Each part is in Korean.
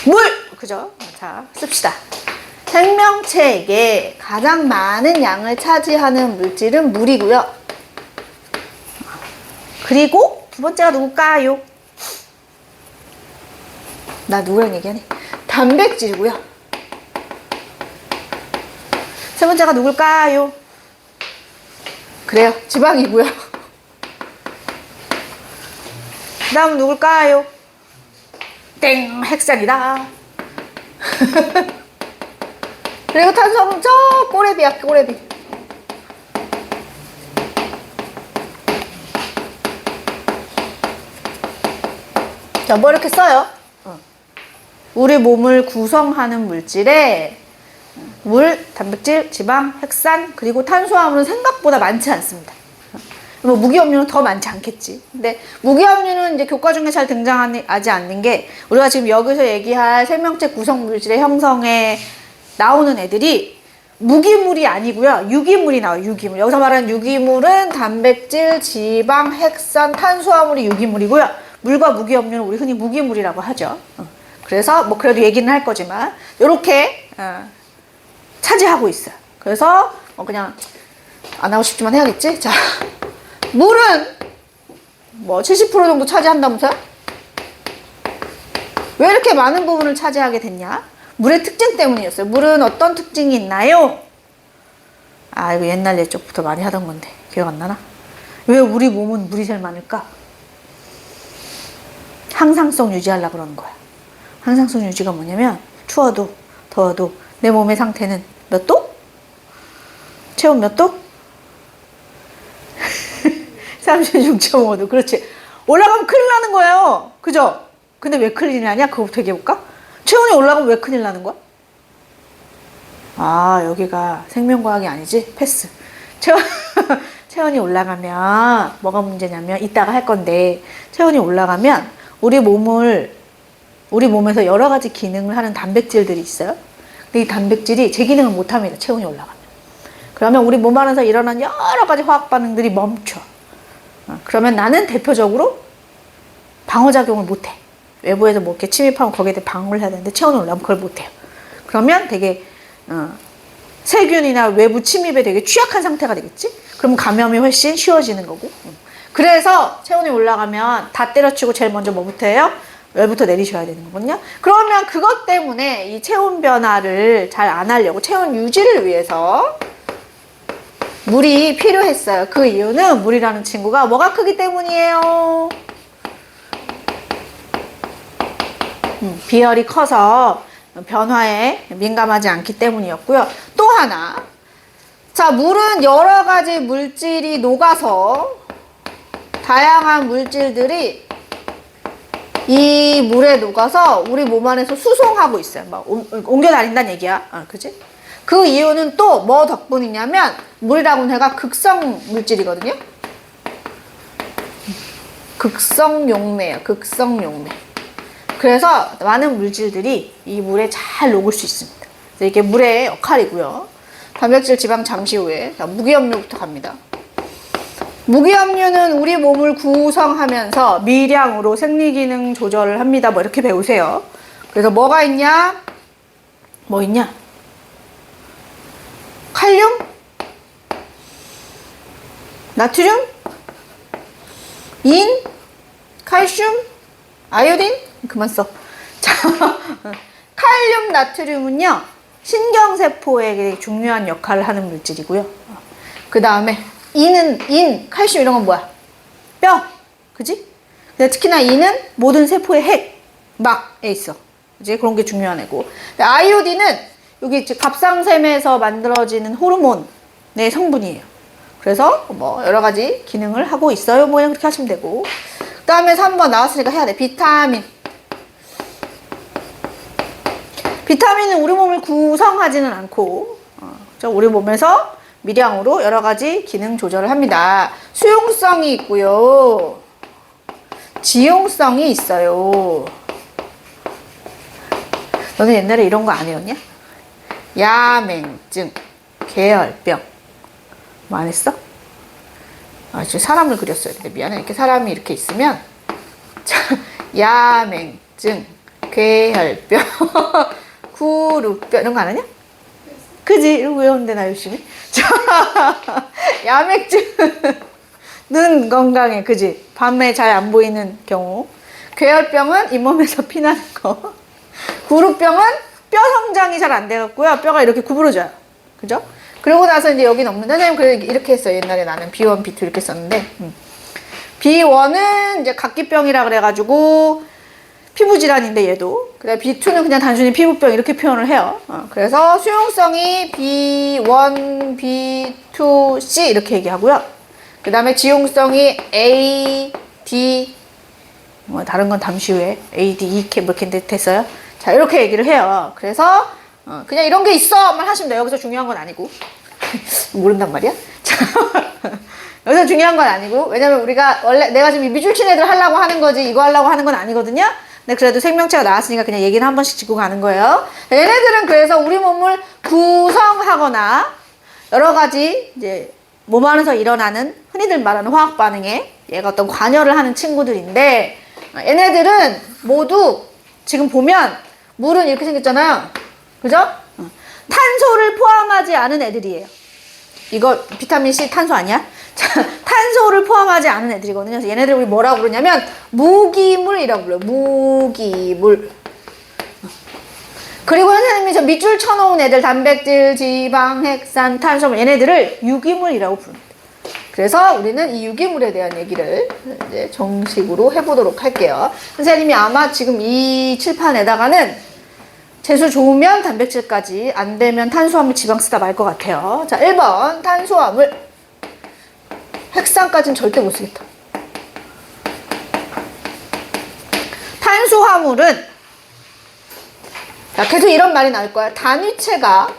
물! 그죠? 자, 씁시다. 생명체에게 가장 많은 양을 차지하는 물질은 물이고요. 그리고 두 번째가 누굴까요? 나 누구랑 얘기하니? 단백질이고요. 세 번째가 누굴까요? 그래요, 지방이고요. 그 다음 누굴까요? 땡! 핵산이다. 그리고 탄수화물 저 꼬레비야, 꼬레비. 자, 뭐 이렇게 써요? 우리 몸을 구성하는 물질에 물, 단백질, 지방, 핵산, 그리고 탄수화물은 생각보다 많지 않습니다. 뭐 무기염료는 더 많지 않겠지. 근데 무기염료는 이제 교과 중에 잘 등장하지 않는 게, 우리가 지금 여기서 얘기할 생명체 구성 물질의 형성에 나오는 애들이 무기물이 아니고요, 유기물이 나와요. 유기물. 여기서 말하는 유기물은 단백질, 지방, 핵산, 탄수화물이 유기물이고요. 물과 무기염료는 우리 흔히 무기물이라고 하죠. 그래서 뭐 그래도 얘기는 할 거지만 요렇게 차지하고 있어요. 그래서 그냥 안 하고 싶지만 해야겠지. 자, 물은 뭐 70% 정도 차지한다면서요? 왜 이렇게 많은 부분을 차지하게 됐냐? 물의 특징 때문이었어요. 물은 어떤 특징이 있나요? 아, 이거 옛날 예적부터 많이 하던 건데 기억 안 나나? 왜 우리 몸은 물이 제일 많을까? 항상성 유지하려고 그러는 거야. 항상성 유지가 뭐냐면, 추워도 더워도 내 몸의 상태는 몇 도? 체온 몇 도? 36.5도. 그렇지. 올라가면 큰일 나는 거예요. 그죠? 근데 왜 큰일이 나냐? 그거부터 얘기해볼까? 체온이 올라가면 왜 큰일 나는 거야? 아, 여기가 생명과학이 아니지? 패스. 체온이 올라가면 뭐가 문제냐면, 이따가 할 건데, 체온이 올라가면 우리 몸에서 여러 가지 기능을 하는 단백질들이 있어요. 근데 이 단백질이 제 기능을 못합니다. 체온이 올라가면. 그러면 우리 몸 안에서 일어난 여러 가지 화학 반응들이 멈춰. 그러면 나는 대표적으로 방어작용을 못해. 외부에서 뭐 이렇게 침입하면 거기에 대해 방어를 해야 되는데, 체온이 올라가면 그걸 못해요. 그러면 되게 세균이나 외부 침입에 되게 취약한 상태가 되겠지? 그럼 감염이 훨씬 쉬워지는 거고. 그래서 체온이 올라가면 다 때려치고 제일 먼저 뭐부터 해요? 열부터 내리셔야 되는 거거든요. 그러면 그것 때문에 이 체온 변화를 잘 안 하려고, 체온 유지를 위해서 물이 필요했어요. 그 이유는 물이라는 친구가 뭐가 크기 때문이에요? 비열이 커서 변화에 민감하지 않기 때문이었고요. 또 하나, 자, 물은 여러 가지 물질이 녹아서 다양한 물질들이 이 물에 녹아서 우리 몸 안에서 수송하고 있어요. 막 옮겨 다닌다는 얘기야. 그치? 그 이유는 또 뭐 덕분이냐면, 물이라고는 해가 극성 물질이거든요. 극성 용매예요. 극성 용매. 그래서 많은 물질들이 이 물에 잘 녹을 수 있습니다. 이게 물의 역할이고요. 단백질, 지방 잠시 후에. 자, 무기염료부터 갑니다. 무기염료는 우리 몸을 구성하면서 미량으로 생리기능 조절을 합니다. 뭐 이렇게 배우세요. 그래서 뭐가 있냐? 뭐 있냐? 칼륨? 나트륨? 인? 칼슘? 아이오딘? 그만 써. 자, 칼륨, 나트륨은요, 신경세포에 중요한 역할을 하는 물질이고요. 그 다음에 인, 칼슘 이런 건 뭐야? 뼈. 그지? 특히나 인은 모든 세포의 핵막에 있어. 그지? 그런 게 중요한 애고. 아이오딘은 여기 갑상샘에서 만들어지는 호르몬의 성분이에요. 그래서 뭐 여러 가지 기능을 하고 있어요. 뭐 그렇게 하시면 되고. 그 다음에 3번 나왔으니까 해야 돼. 비타민. 비타민은 우리 몸을 구성하지는 않고, 우리 몸에서 미량으로 여러 가지 기능 조절을 합니다. 수용성이 있고요. 지용성이 있어요. 너는 옛날에 이런 거 안 해왔냐? 야맹증, 계열병. 뭐 안 했어? 지금 사람을 그렸어야 되는데 미안해. 이렇게 사람이 이렇게 있으면 야맹증, 괴혈병, 구루병 이런 거 안 하냐? 그지? 이러고 외우는데 나 열심히. 자, 야맥증. 눈 건강해. 그지? 밤에 잘 안 보이는 경우. 괴혈병은 잇몸에서 피나는 거. 구루병은 뼈 성장이 잘 안 돼갖고요. 뼈가 이렇게 구부러져요. 그죠? 그러고 나서 이제 여기는 없는데, 선생님 그래 이렇게 했어요. 옛날에 나는 B1, B2 이렇게 썼는데. B1은 이제 각기병이라 그래가지고 피부질환인데 얘도. 그다음에 B2는 그냥 단순히 피부병 이렇게 표현을 해요. 그래서 수용성이 B1, B2, C 이렇게 얘기하고요. 그 다음에 지용성이 A, D, 뭐 다른 건 잠시 후에 A, D, E, K 뭐 이렇게 됐어요. 자, 이렇게 얘기를 해요. 그래서 그냥 이런 게 있어만 하시면 돼요. 여기서 중요한 건 아니고. 모른단 말이야? 자, 여기서 중요한 건 아니고. 왜냐면 우리가 원래 내가 지금 미줄친 애들 하려고 하는 거지 이거 하려고 하는 건 아니거든요. 근데 그래도 생명체가 나왔으니까 그냥 얘기는 한 번씩 짚고 가는 거예요. 얘네들은 그래서 우리 몸을 구성하거나 여러 가지 이제 몸 안에서 일어나는 흔히들 말하는 화학 반응에 얘가 어떤 관여를 하는 친구들인데, 얘네들은 모두 지금 보면 물은 이렇게 생겼잖아요. 그죠? 탄소를 포함하지 않은 애들이에요. 이거 비타민C 탄소 아니야? 자, 탄소를 포함하지 않은 애들이거든요. 그래서 얘네들 우리 뭐라고 그러냐면 무기물이라고 불러요. 무기물. 그리고 선생님이 저 밑줄 쳐놓은 애들 단백질, 지방, 핵산, 탄소 얘네들을 유기물이라고 부릅니다. 그래서 우리는 이 유기물에 대한 얘기를 이제 정식으로 해보도록 할게요. 선생님이 아마 지금 이 칠판에다가는 재수 좋으면 단백질까지, 안 되면 탄수화물, 지방 쓰다 말 것 같아요. 자, 1번 탄수화물. 핵산까지는 절대 못 쓰겠다. 탄수화물은, 자, 계속 이런 말이 나올 거야. 단위체가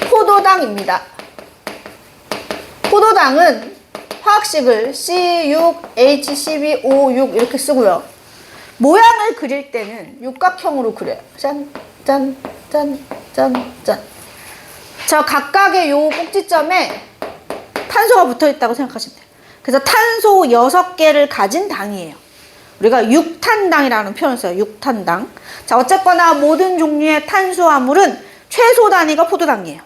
포도당입니다. 포도당은 화학식을 C6H12O6 이렇게 쓰고요. 모양을 그릴 때는 육각형으로 그려요. 짠, 짠, 짠, 짠, 짠. 저 각각의 요 꼭지점에 탄소가 붙어 있다고 생각하시면 돼요. 그래서 탄소 6개를 가진 당이에요. 우리가 육탄당이라는 표현을 써요. 육탄당. 자, 어쨌거나 모든 종류의 탄수화물은 최소 단위가 포도당이에요.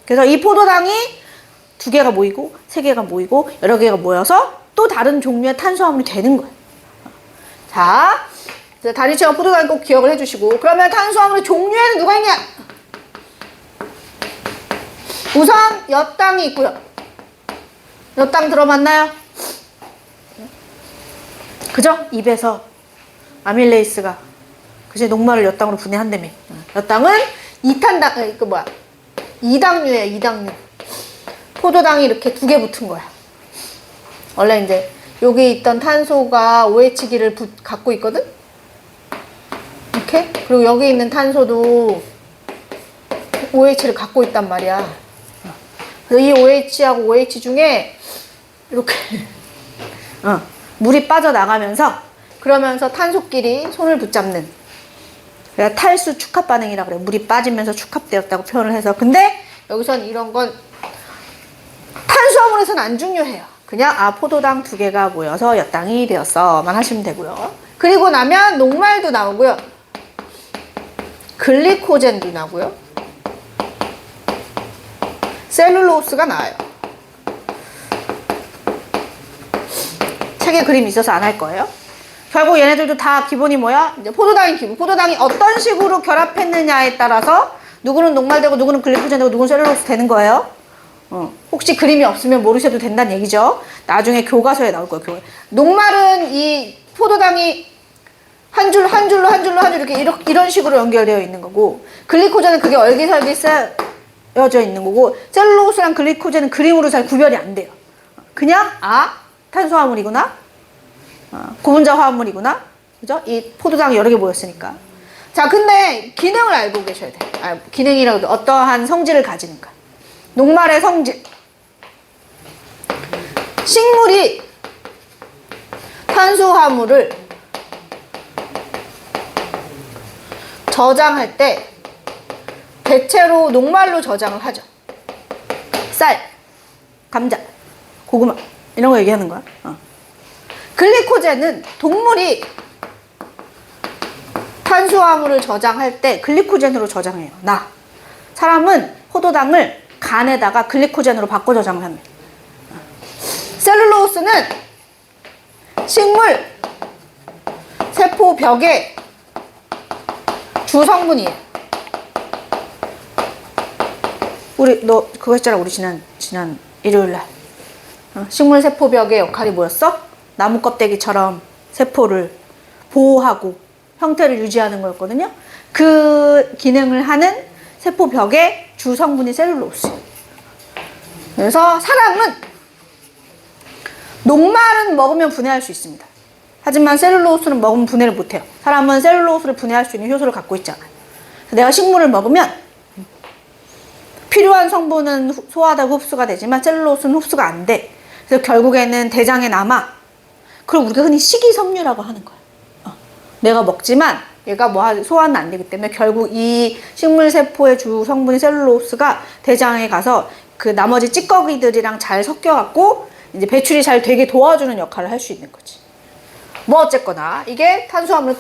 그래서 이 포도당이 2개가 모이고 3개가 모이고 여러 개가 모여서 또 다른 종류의 탄수화물이 되는 거예요. 자, 단위체가 포도당 꼭 기억을 해주시고, 그러면 탄수화물의 종류에는 누가 있냐? 우선 엿당이 있고요. 엿당 들어봤나요? 그죠? 입에서 아밀레이스가 그제 녹말을 엿당으로 분해한다며. 엿당은 이탄당, 그 뭐야? 이당류예요, 이당류. 포도당이 이렇게 2개 붙은 거야. 원래 이제 여기 있던 탄소가 OH기를 갖고 있거든? 이렇게? 그리고 여기 있는 탄소도 OH를 갖고 있단 말이야. 그래서 이 OH하고 OH 중에 이렇게 물이 빠져나가면서, 그러면서 탄소끼리 손을 붙잡는, 그래서 탈수 축합 반응이라 그래요. 물이 빠지면서 축합되었다고 표현을 해서. 근데 여기선 이런 건 탄수화물에서는 안 중요해요. 그냥 포도당 2개가 모여서 엿당이 되었어만 하시면 되고요. 그리고 나면 녹말도 나오고요. 글리코젠도 나오고요. 셀룰로스가 나와요. 책에 그림이 있어서 안 할 거예요. 결국 얘네들도 다 기본이 뭐야? 이제 포도당이 기본. 포도당이 어떤 식으로 결합했느냐에 따라서 누구는 녹말되고 누구는 글리코젠 되고 누구는 셀룰로스 되는 거예요. 혹시 그림이 없으면 모르셔도 된다는 얘기죠. 나중에 교과서에 나올 거예요. 교과서에. 녹말은 이 포도당이 한 줄로 이렇게 이런 식으로 연결되어 있는 거고, 글리코젠은 그게 얼기설기 쓰여져 있는 거고, 셀룰로스랑 글리코젠은 그림으로 잘 구별이 안 돼요. 그냥 탄수화물이구나, 고분자 화합물이구나, 그죠? 이 포도당이 여러 개 모였으니까. 자, 근데 기능을 알고 계셔야 돼요. 기능이라고 어떠한 성질을 가지는가. 녹말의 성질. 식물이 탄수화물을 저장할 때 대체로 녹말로 저장을 하죠. 쌀, 감자, 고구마 이런 거 얘기하는 거야. 글리코젠은 동물이 탄수화물을 저장할 때 글리코젠으로 저장해요. 사람은 포도당을 간에다가 글리코젠으로 바꿔 저장을 합니다. 셀룰로스는 식물 세포 벽의 주성분이에요. 너 그거 했잖아, 우리 지난 일요일날. 식물 세포 벽의 역할이 뭐였어? 나무 껍데기처럼 세포를 보호하고 형태를 유지하는 거였거든요. 그 기능을 하는 세포 벽의 주성분이 셀룰로스예요. 그래서 사람은 녹말은 먹으면 분해할 수 있습니다. 하지만 셀룰로스는 먹으면 분해를 못해요. 사람은 셀룰로스를 분해할 수 있는 효소를 갖고 있잖아요. 내가 식물을 먹으면 필요한 성분은 소화되고 흡수가 되지만 셀룰로스는 흡수가 안 돼. 그래서 결국에는 대장에 남아. 그걸 우리가 흔히 식이섬유라고 하는 거야. 내가 먹지만 얘가 소화는 안 되기 때문에 결국 이 식물세포의 주 성분인 셀룰로스가 대장에 가서 그 나머지 찌꺼기들이랑 잘 섞여갖고 이제 배출이 잘 되게 도와주는 역할을 할 수 있는 거지. 뭐 어쨌거나 이게 탄수화물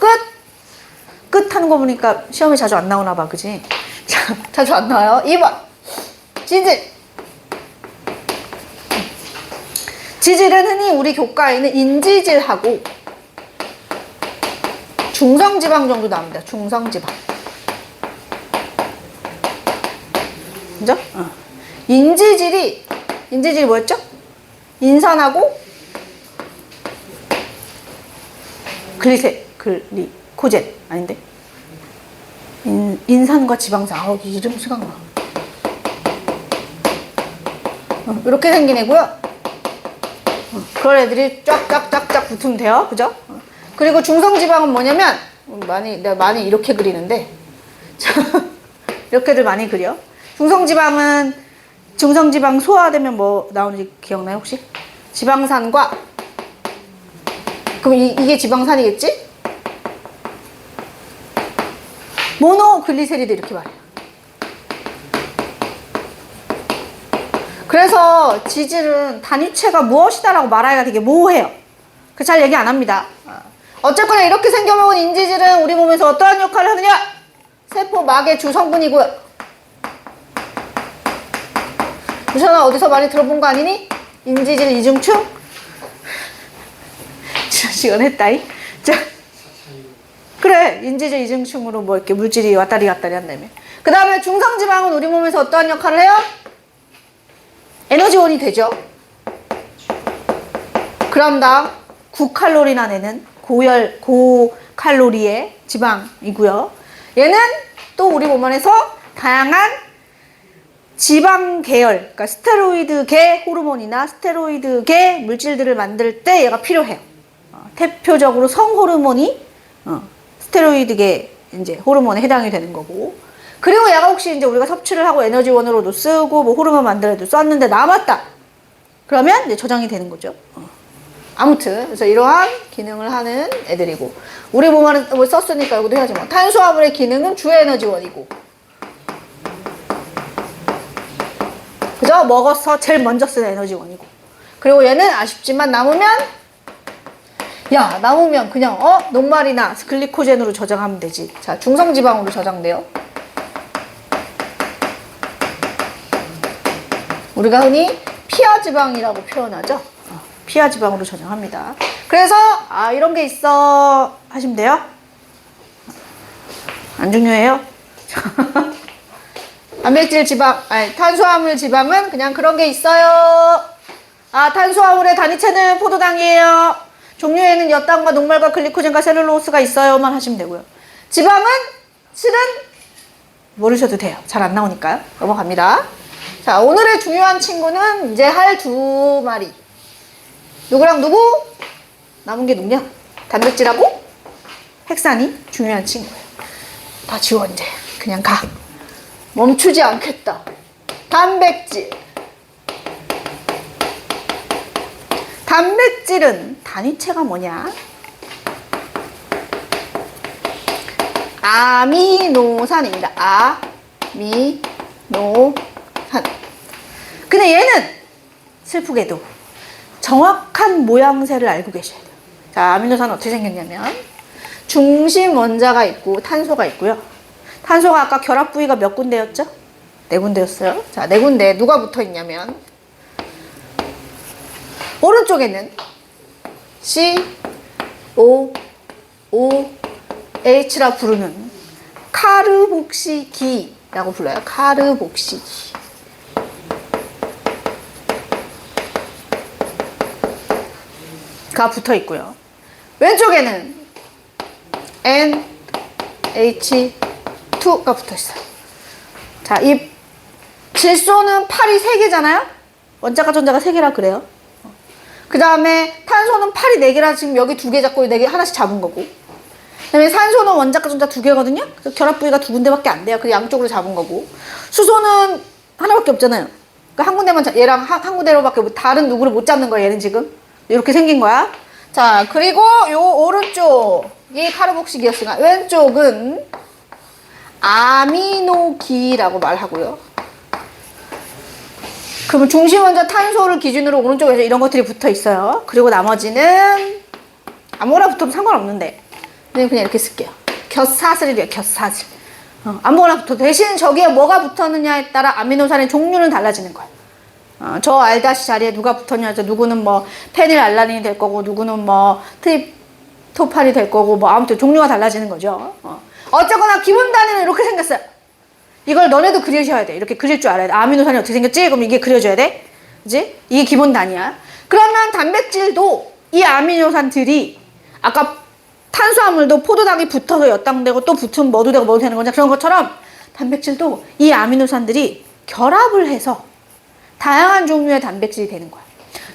끝 하는 거 보니까 시험에 자주 안 나오나 봐, 그지? 자주 안 나와요. 2번 지질. 지질은 흔히 우리 교과에 있는 인지질하고 중성지방 정도 나옵니다. 중성지방. 그죠? 인지질이 뭐였죠? 인산하고 글리코젠 아닌데? 인산과 지방산. 이름 생각나. 이렇게 생긴 애고요. 그런 애들이 쫙쫙쫙쫙 붙으면 돼요. 그죠? 그리고 중성지방은 뭐냐면 내가 많이 이렇게 그리는데 이렇게들 많이 그려. 중성지방 소화되면 뭐 나오는지 기억나요 혹시? 지방산과 그럼 이게 지방산이겠지? 모노글리세리드 이렇게 말해요. 그래서 지질은 단위체가 무엇이다라고 말하기가 되게 모호해요. 잘 얘기 안 합니다. 어쨌거나 이렇게 생겨먹은 인지질은 우리 몸에서 어떠한 역할을 하느냐? 세포막의 주성분이고요. 유선아 어디서 많이 들어본 거 아니니? 인지질 이중충? 지난 시간 했다이. 자, 그래, 인지질 이중충으로 뭐 이렇게 물질이 왔다리 갔다리 한다며. 그 다음에 중성지방은 우리 몸에서 어떠한 역할을 해요? 에너지원이 되죠. 그람당 9칼로리나 내는 고칼로리의 지방이고요. 얘는 또 우리 몸 안에서 다양한 지방 계열, 그러니까 스테로이드계 호르몬이나 스테로이드계 물질들을 만들 때 얘가 필요해요. 대표적으로 성호르몬이 스테로이드계 이제 호르몬에 해당이 되는 거고. 그리고 얘가 혹시 이제 우리가 섭취를 하고 에너지원으로도 쓰고 뭐 호르몬 만들어도 썼는데 남았다. 그러면 이제 저장이 되는 거죠. 아무튼 그래서 이러한 기능을 하는 애들이고, 우리 몸 안에 뭐 썼으니까 여기도 해야지 뭐. 탄수화물의 기능은 주 에너지원이고, 그죠? 먹어서 제일 먼저 쓰는 에너지원이고. 그리고 얘는 아쉽지만 남으면 그냥 녹말이나 글리코젠으로 저장하면 되지. 자, 중성지방으로 저장돼요. 우리가 흔히 피하지방이라고 표현하죠. 피하지방으로 저장합니다. 그래서 이런 게 있어 하시면 돼요. 안 중요해요. 단백질 지방, 탄수화물 지방은 그냥 그런 게 있어요. 탄수화물의 단위체는 포도당이에요. 종류에는 엿당과 녹말과 글리코젠과 셀룰로스가 있어요만 하시면 되고요. 지방은 실은 모르셔도 돼요. 잘 안 나오니까요. 넘어갑니다. 자, 오늘의 중요한 친구는 이제 할 두 마리. 누구랑 누구? 남은 게 누구냐? 단백질하고 핵산이 중요한 친구예요. 다 지워 이제. 그냥 가. 멈추지 않겠다. 단백질. 단백질은 단위체가 뭐냐? 아미노산입니다. 아미노산. 근데 얘는 슬프게도 정확한 모양새를 알고 계셔야 돼요. 자, 아미노산은 어떻게 생겼냐면 중심 원자가 있고 탄소가 있고요. 탄소가 아까 결합 부위가 몇 군데였죠? 네 군데였어요. 자, 네 군데 누가 붙어 있냐면 오른쪽에는 C, O, O, H라 부르는 카르복시기라고 불러요. 카르복시기. 가 붙어 있고요. 왼쪽에는 NH2가 붙어 있어요. 자, 이 질소는 팔이 3개잖아요? 원자가 전자가 3개라 그래요. 그 다음에 탄소는 팔이 4개라 지금 여기 2개 잡고 4개 하나씩 잡은 거고. 그 다음에 산소는 원자가 전자 2개거든요? 그래서 결합 부위가 2군데밖에 안 돼요. 그 양쪽으로 잡은 거고. 수소는 하나밖에 없잖아요. 그러니까 한 군데만, 얘랑 한 군데로밖에 다른 누구를 못 잡는 거야, 얘는 지금. 이렇게 생긴 거야. 자, 그리고 요 오른쪽이 카르복시기였으니까 왼쪽은 아미노기라고 말하고요. 그러면 중심 원자 탄소를 기준으로 오른쪽에서 이런 것들이 붙어 있어요. 그리고 나머지는 아무거나 붙으면 상관없는데 그냥 이렇게 쓸게요. 곁사슬이래요. 곁사슬. 아무거나 붙어도 대신 저기에 뭐가 붙었느냐에 따라 아미노산의 종류는 달라지는 거예요. 저 R- 자리에 누가 붙었냐, 누구는 뭐 페닐알라닌이 될 거고, 누구는 뭐 트립토판이 될 거고, 뭐 아무튼 종류가 달라지는 거죠. 어쨌거나 기본 단위는 이렇게 생겼어요. 이걸 너네도 그리셔야 돼. 이렇게 그릴 줄 알아야 돼. 아미노산이 어떻게 생겼지? 그럼 이게 그려져야 돼. 그지? 이게 기본 단위야. 그러면 단백질도 이 아미노산들이 아까 탄수화물도 포도당이 붙어서 엿당되고 또 붙으면 뭐도 되고 뭐도 되는 거냐, 그런 것처럼 단백질도 이 아미노산들이 결합을 해서 다양한 종류의 단백질이 되는 거야.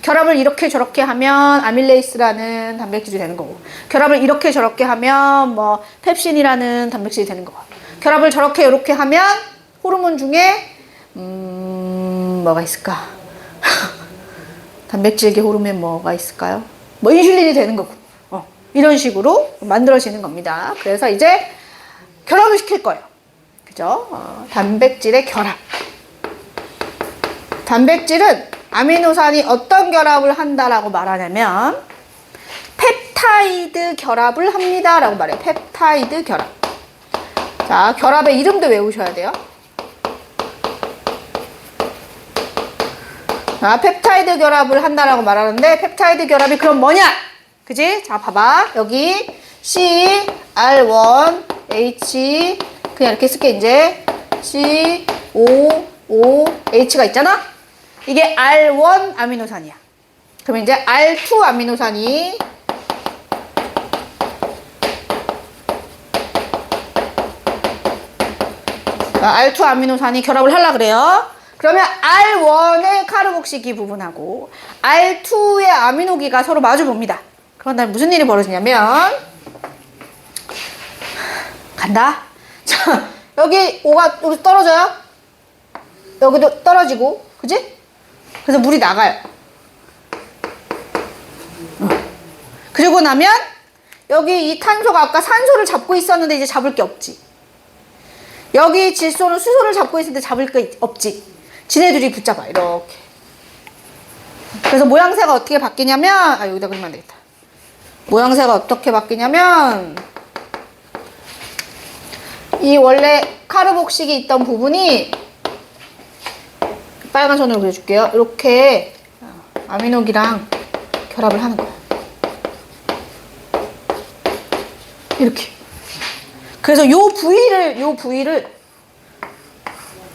결합을 이렇게 저렇게 하면 아밀레이스라는 단백질이 되는 거고, 결합을 이렇게 저렇게 하면 뭐 펩신이라는 단백질이 되는 거고, 결합을 저렇게 이렇게 하면 호르몬 중에 뭐가 있을까? 단백질계 호르몬 뭐가 있을까요? 뭐 인슐린이 되는 거고, 이런 식으로 만들어지는 겁니다. 그래서 이제 결합을 시킬 거예요. 그죠? 단백질의 결합. 단백질은 아미노산이 어떤 결합을 한다라고 말하냐면 펩타이드 결합을 합니다라고 말해요. 펩타이드 결합. 자, 결합의 이름도 외우셔야 돼요. 자, 펩타이드 결합을 한다라고 말하는데 펩타이드 결합이 그럼 뭐냐? 그지? 자, 봐봐. 여기 C, R1, H 그냥 이렇게 쓸게. 이제 C, O, H가 있잖아? 이게 R1 아미노산이야. 그러면 이제 R2 아미노산이 R2 아미노산이 결합을 하려고 그래요. 그러면 R1의 카르복시기 부분하고 R2의 아미노기가 서로 마주 봅니다. 그런 다음에 무슨 일이 벌어지냐면 간다. 자, 여기 O가 여기 떨어져요. 여기도 떨어지고, 그지? 그래서 물이 나가요. 그리고 나면 여기 이 탄소가 아까 산소를 잡고 있었는데 이제 잡을 게 없지. 여기 질소는 수소를 잡고 있었는데 잡을 게 없지. 지네들이 붙잡아. 이렇게. 그래서 모양새가 어떻게 바뀌냐면 여기다 그리면 안 되겠다. 모양새가 어떻게 바뀌냐면 이 원래 카르복식이 있던 부분이 빨간 선으로 그려줄게요. 이렇게 아미노기랑 결합을 하는 거야. 이렇게. 그래서 요 부위를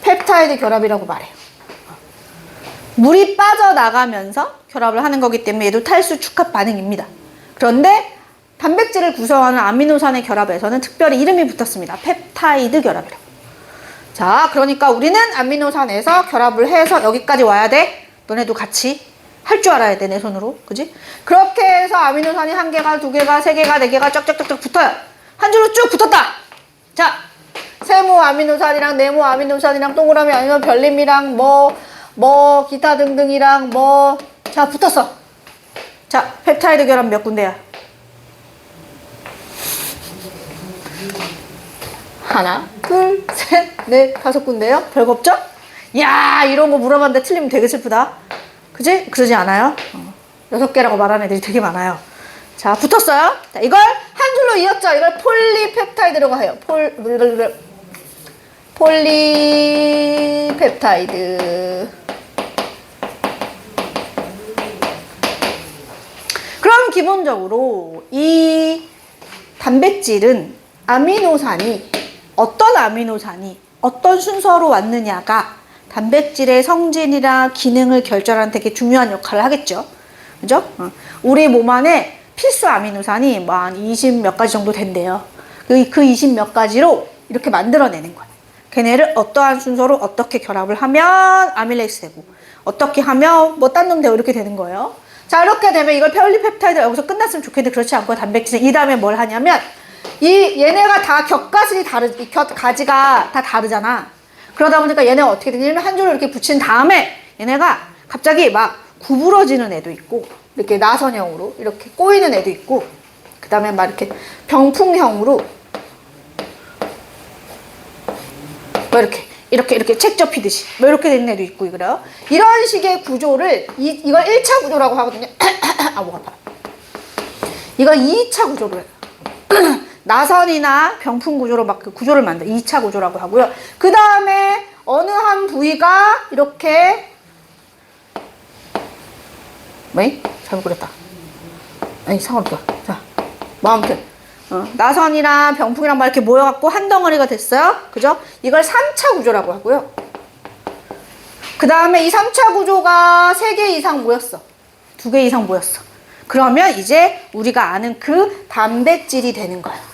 펩타이드 결합이라고 말해요. 물이 빠져나가면서 결합을 하는 거기 때문에 얘도 탈수 축합 반응입니다. 그런데 단백질을 구성하는 아미노산의 결합에서는 특별히 이름이 붙었습니다. 펩타이드 결합이라고. 자, 그러니까 우리는 아미노산에서 결합을 해서 여기까지 와야 돼. 너네도 같이 할 줄 알아야 돼, 내 손으로. 그지? 그렇게 해서 아미노산이 1개가, 2개가, 3개가, 4개가 쫙쫙쫙쫙 붙어요. 한 줄로 쭉 붙었다. 자, 세모 아미노산이랑 네모 아미노산이랑 동그라미 아니면 별림이랑 뭐 기타 등등이랑 자, 붙었어. 자, 펩타이드 결합 몇 군데야? 하나, 둘, 셋, 넷, 5군데요? 별거 없죠? 야, 이런 거 물어봤는데 틀리면 되게 슬프다. 그지? 그러지 않아요? 6개라고 말하는 애들이 되게 많아요. 자, 붙었어요. 자, 이걸 한 줄로 폴로 이었죠. 이걸 폴리펩타이드라고 해요. 폴리펩타이드. 그럼 기본적으로 이 단백질은 어떤 순서로 왔느냐가 단백질의 성질이나 기능을 결정하는 되게 중요한 역할을 하겠죠. 그죠? 우리 몸 안에 필수 아미노산이 뭐 한 20 몇 가지 정도 된대요. 그 20 몇 가지로 이렇게 만들어내는 거야. 걔네를 어떠한 순서로 어떻게 결합을 하면 아밀레이스 되고, 어떻게 하면 뭐 딴 놈 되고 이렇게 되는 거예요. 자, 이렇게 되면 이걸 폴리펩타이드 여기서 끝났으면 좋겠는데 그렇지 않고 단백질은 이 다음에 뭘 하냐면 얘네가 다 가지가 다 다르잖아. 그러다 보니까 얘네가 어떻게 되냐면 한 줄을 이렇게 붙인 다음에 얘네가 갑자기 막 구부러지는 애도 있고, 이렇게 나선형으로 이렇게 꼬이는 애도 있고, 그 다음에 막 이렇게 병풍형으로 뭐 이렇게 책 접히듯이 뭐 이렇게 되는 애도 있고, 그래요. 이런 식의 구조를 이걸 1차 구조라고 하거든요. 아, 목 아파. 이걸 2차 구조로 해요. 나선이나 병풍 구조로 막 그 구조를 만들어 2차 구조라고 하고요. 그 다음에 어느 한 부위가 이렇게 뭐이? 잘못 그렸다. 아니 상관없어. 자, 뭐 아무튼 나선이랑 병풍이랑 막 이렇게 모여갖고 한 덩어리가 됐어요. 그죠? 이걸 3차 구조라고 하고요. 그 다음에 이 3차 구조가 3개 이상 모였어. 2개 이상 모였어. 그러면 이제 우리가 아는 그 단백질이 되는 거야.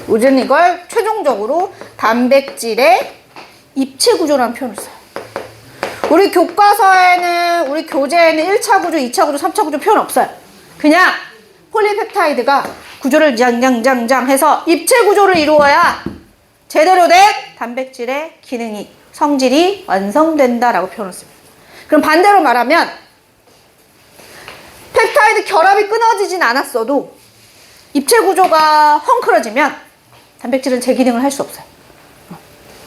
우리는 이걸 최종적으로 단백질의 입체 구조라는 표현을 써요. 우리 교과서에는, 우리 교재에는 1차 구조, 2차 구조, 3차 구조 표현 없어요. 그냥 폴리펩타이드가 구조를 짱짱짱짱 해서 입체 구조를 이루어야 제대로 된 단백질의 기능이, 성질이 완성된다라고 표현을 씁니다. 그럼 반대로 말하면 펩타이드 결합이 끊어지진 않았어도 입체 구조가 헝클어지면 단백질은 제 기능을 할 수 없어요.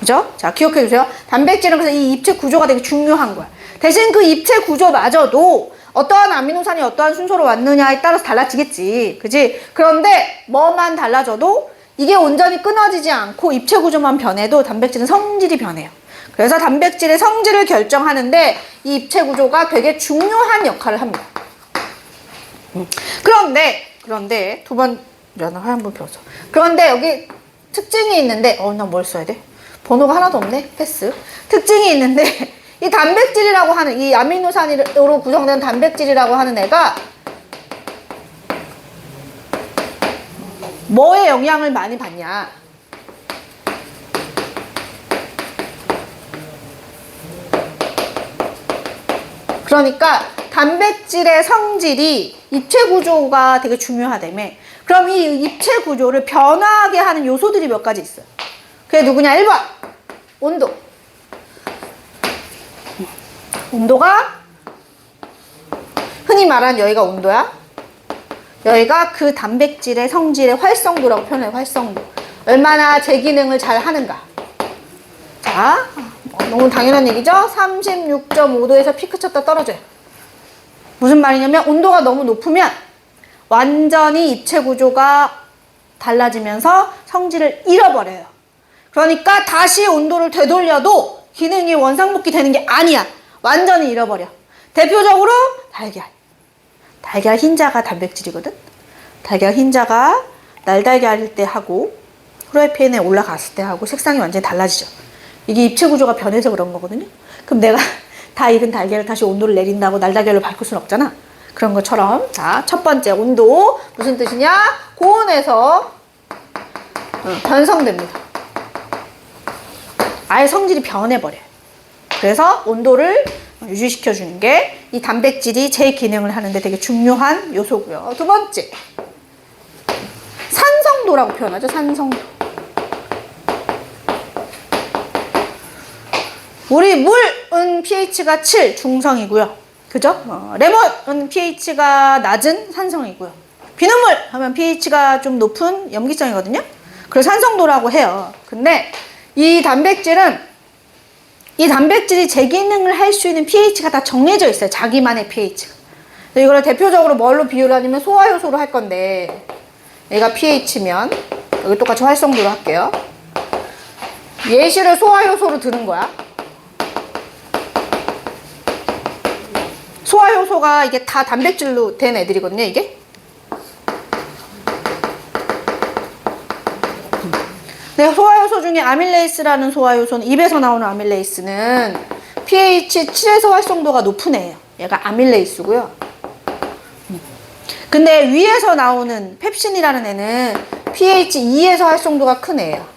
그죠? 자, 기억해 주세요. 단백질은 그래서 이 입체 구조가 되게 중요한 거야. 대신 그 입체 구조마저도 어떠한 아미노산이 어떠한 순서로 왔느냐에 따라서 달라지겠지. 그지? 그런데 뭐만 달라져도 이게 온전히 끊어지지 않고 입체 구조만 변해도 단백질은 성질이 변해요. 그래서 단백질의 성질을 결정하는데 이 입체 구조가 되게 중요한 역할을 합니다. 그런데 두 번, 한 번 배웠어. 그런데 여기 특징이 있는데, 나 뭘 써야 돼? 번호가 하나도 없네? 패스. 특징이 있는데, 이 단백질이라고 하는, 이 아미노산으로 구성된 단백질이라고 하는 애가 뭐에 영향을 많이 받냐? 그러니까 단백질의 성질이 입체 구조가 되게 중요하다며. 그럼 이 입체 구조를 변화하게 하는 요소들이 몇 가지 있어요. 그게 누구냐? 1번 온도. 온도가 흔히 말하는 여기가 온도야. 여기가 그 단백질의 성질의 활성도라고 표현해요. 활성도. 얼마나 제 기능을 잘 하는가. 자, 너무 당연한 얘기죠? 36.5도에서 피크 쳤다 떨어져요. 무슨 말이냐면 온도가 너무 높으면 완전히 입체 구조가 달라지면서 성질을 잃어버려요. 그러니까 다시 온도를 되돌려도 기능이 원상복귀 되는 게 아니야. 완전히 잃어버려. 대표적으로 달걀. 달걀 흰자가 단백질이거든. 달걀 흰자가 날달걀일 때 하고 프라이팬에 올라갔을 때 하고 색상이 완전히 달라지죠. 이게 입체 구조가 변해서 그런 거거든요. 그럼 내가 다 익은 달걀을 다시 온도를 내린다고 날달걀로 바꿀 수는 없잖아. 그런 것처럼. 자, 첫 번째 온도 무슨 뜻이냐? 고온에서 변성됩니다. 아예 성질이 변해버려요. 그래서 온도를 유지시켜주는 게 이 단백질이 제 기능을 하는데 되게 중요한 요소고요. 두 번째 산성도라고 표현하죠. 산성도. 우리 물은 pH가 7 중성이고요. 그죠? 레몬은 pH가 낮은 산성이고요. 비눗물 하면 pH가 좀 높은 염기성이거든요. 그래서 산성도라고 해요. 근데 이 단백질이 제 기능을 할 수 있는 pH가 다 정해져 있어요. 자기만의 pH가. 이걸 대표적으로 뭘로 비유를 하냐면 소화효소로 할 건데, 얘가 pH면 여기 똑같이 활성도로 할게요. 예시를 소화효소로 드는 거야. 소화효소가 이게 다 단백질로 된 애들이거든요, 이게. 네, 소화효소 중에 아밀레이스라는 소화효소는, 입에서 나오는 아밀레이스는 pH 7에서 활성도가 높은 애예요. 얘가 아밀레이스고요. 근데 위에서 나오는 펩신이라는 애는 pH 2에서 활성도가 큰 애예요.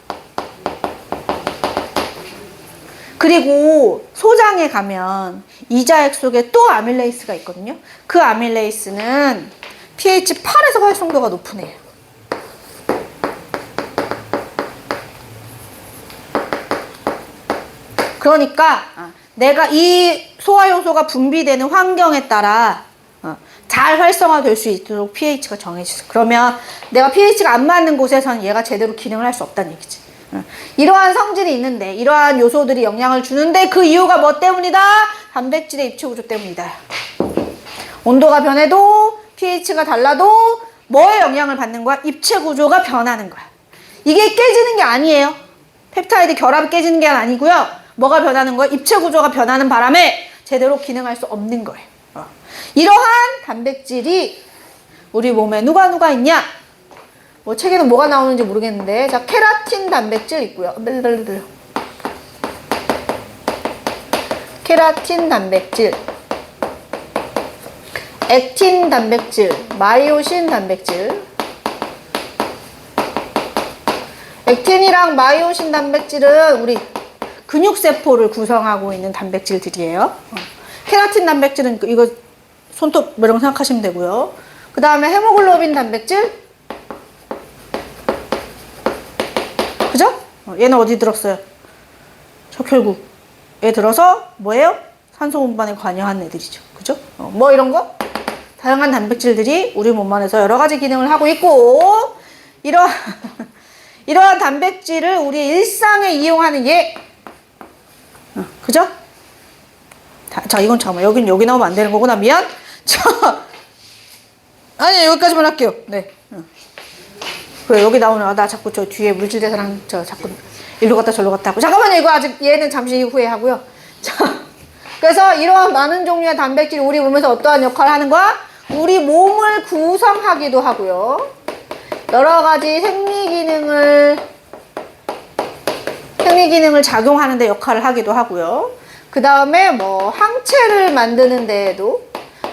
그리고 소장에 가면 이자액 속에 또 아밀레이스가 있거든요. 그 아밀레이스는 pH 8에서 활성도가 높은 애예요. 그러니까 내가 이 소화효소가 분비되는 환경에 따라 잘 활성화될 수 있도록 pH가 정해졌어. 그러면 내가 pH가 안 맞는 곳에서는 얘가 제대로 기능을 할 수 없다는 얘기지. 이러한 성질이 있는데, 이러한 요소들이 영향을 주는데, 그 이유가 뭐 때문이다? 단백질의 입체 구조 때문이다. 온도가 변해도 pH가 달라도 뭐에 영향을 받는 거야? 입체 구조가 변하는 거야. 이게 깨지는 게 아니에요. 펩타이드 결합이 깨지는 게 아니고요. 뭐가 변하는 거야? 입체 구조가 변하는 바람에 제대로 기능할 수 없는 거예요. 이러한 단백질이 우리 몸에 누가 있냐? 뭐 책에는 뭐가 나오는지 모르겠는데, 자, 케라틴 단백질 있고요. 케라틴 단백질, 액틴 단백질, 마이오신 단백질. 액틴이랑 마이오신 단백질은 우리 근육세포를 구성하고 있는 단백질들이에요. 케라틴 단백질은 이거 손톱 이런 거 생각하시면 되고요. 그 다음에 헤모글로빈 단백질. 그죠? 얘는 어디 들었어요? 척혈구에 들어서 뭐예요? 산소 운반에 관여한 애들이죠. 그죠? 뭐 이런 거? 다양한 단백질들이 우리 몸 안에서 여러 가지 기능을 하고 있고, 이러한 단백질을 우리 일상에 이용하는 얘. 그죠? 자, 이건 잠깐만. 여기 나오면 안 되는 거구나. 미안. 아니, 여기까지만 할게요. 네. 그래, 여기 나오는, 나 자꾸 저 뒤에 물질대사랑 자꾸 일로 갔다 절로 갔다 하고. 잠깐만요. 이거 아직 얘는 잠시 후에 하고요. 자, 그래서 이러한 많은 종류의 단백질이 우리 몸에서 어떠한 역할을 하는 거야? 우리 몸을 구성하기도 하고요. 여러 가지 생리 기능을 작용하는 데 역할을 하기도 하고요. 그 다음에 뭐 항체를 만드는 데에도,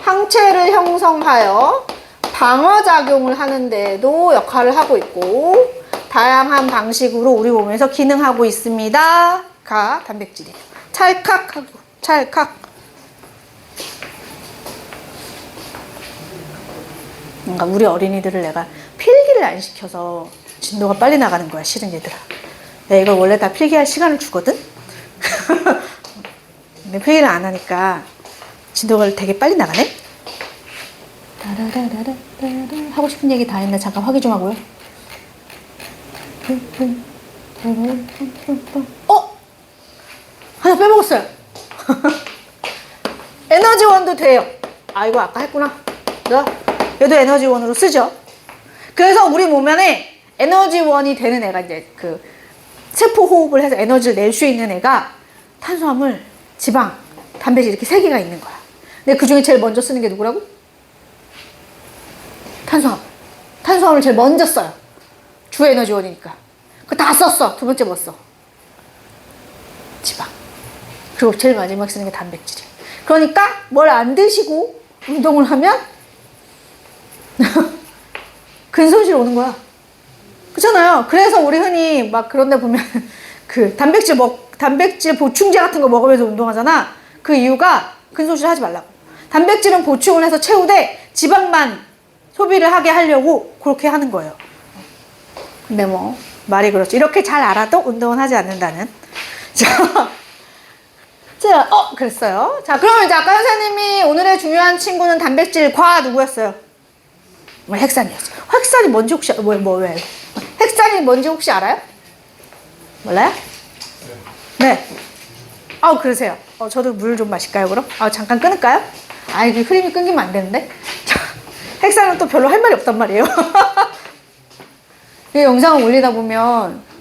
항체를 형성하여 방어작용을 하는 데에도 역할을 하고 있고, 다양한 방식으로 우리 몸에서 기능하고 있습니다. 가 단백질이에요. 찰칵하고 찰칵. 뭔가 우리 어린이들을 내가 필기를 안 시켜서 진도가 빨리 나가는 거야, 실은 얘들아. 내가 이걸 원래 다 필기할 시간을 주거든? 근데 필기를 안 하니까 진도가 되게 빨리 나가네? 하고 싶은 얘기 다 했나? 잠깐 확인 좀 하고요. 하나 빼먹었어요. 에너지원도 돼요. 아, 이거 아까 했구나. 얘도 에너지원으로 쓰죠. 그래서 우리 몸 안에 에너지원이 되는 애가 이제 그 세포 호흡을 해서 에너지를 낼 수 있는 애가 탄수화물, 지방, 단백질 이렇게 3개가 있는 거야. 근데 그 중에 제일 먼저 쓰는 게 누구라고? 탄수화물 제일 먼저 써요. 주 에너지원이니까. 그거 다 썼어. 두 번째 뭐 써? 지방. 그리고 제일 마지막 쓰는 게 단백질이야. 그러니까 뭘 안 드시고 운동을 하면 근손실 오는 거야. 그렇잖아요. 그래서 우리 흔히 막 그런 데 보면 그 단백질 보충제 같은 거 먹으면서 운동하잖아. 그 이유가 근손실 하지 말라고. 단백질은 보충을 해서 채우되 지방만 소비를 하게 하려고 그렇게 하는 거예요. 근데 뭐 말이 그렇죠. 이렇게 잘 알아도 운동은 하지 않는다는. 자, 그랬어요. 자, 그러면 이제 아까 선생님이 오늘의 중요한 친구는 단백질과 누구였어요? 핵산이었어요. 핵산이 뭔지 혹시 왜? 핵산이 뭔지 혹시 알아요? 몰라요? 네. 그러세요. 저도 물 좀 마실까요, 그럼? 잠깐 끊을까요? 아, 이게 흐름이 끊기면 안 되는데? 핵산은 또 별로 할 말이 없단 말이에요. 이 영상을 올리다 보면